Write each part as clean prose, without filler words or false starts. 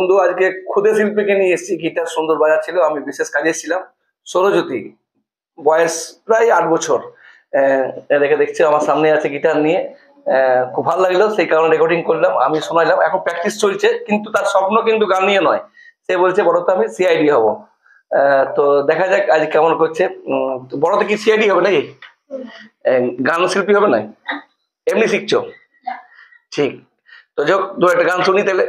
বন্ধু আজকে খুদে শিল্পীকে নিয়ে এসেছি, গিটার সুন্দর বাজাচ্ছিল, আমি বিশেষ কাজে এসেছিলাম। সৌরজ্যোতি, বয়স প্রায় 8 বছর। দেখে দেখছি আমার সামনে আছে গিটার নিয়ে। খুব ভালো লাগলো, সেই কারণে রেকর্ডিং করলাম, আমি শোনাইলাম। এখন প্র্যাকটিস চলছে, কিন্তু তার স্বপ্ন কিন্তু গান নিয়ে নয়। সে বলছে বড় তো আমি সিআইডি হব। তো দেখা যাক আজ কেমন করছে। বড়তে কি সিআইডি হবে নাকি? গান শিল্পী হবে না? এমনি শিখছো? ঠিক। তো যাক, দু একটা গান শুনি তাহলে।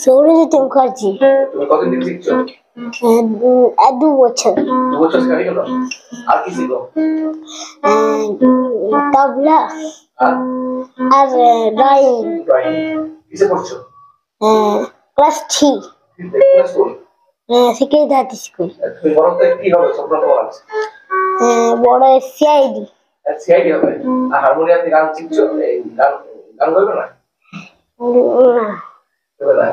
সৌরজ্যোতি মুখার্জি। তুমি কতদিন শিখছো? 2 বছর। 2 বছর শিখে গেল। আর কি শিখো? তবলা আর ড্রয়িং। কিসে পড়ছো? ক্লাস 3। সেকেন্ড হাতি স্কুল। তুমি বড়তে কি হবে স্বপ্ন তোমার? বড় সিআইডি। সিআইডি হবে। আর হারমোনিয়ামে গান শিখছো? এই গান গান গাইবে না? না।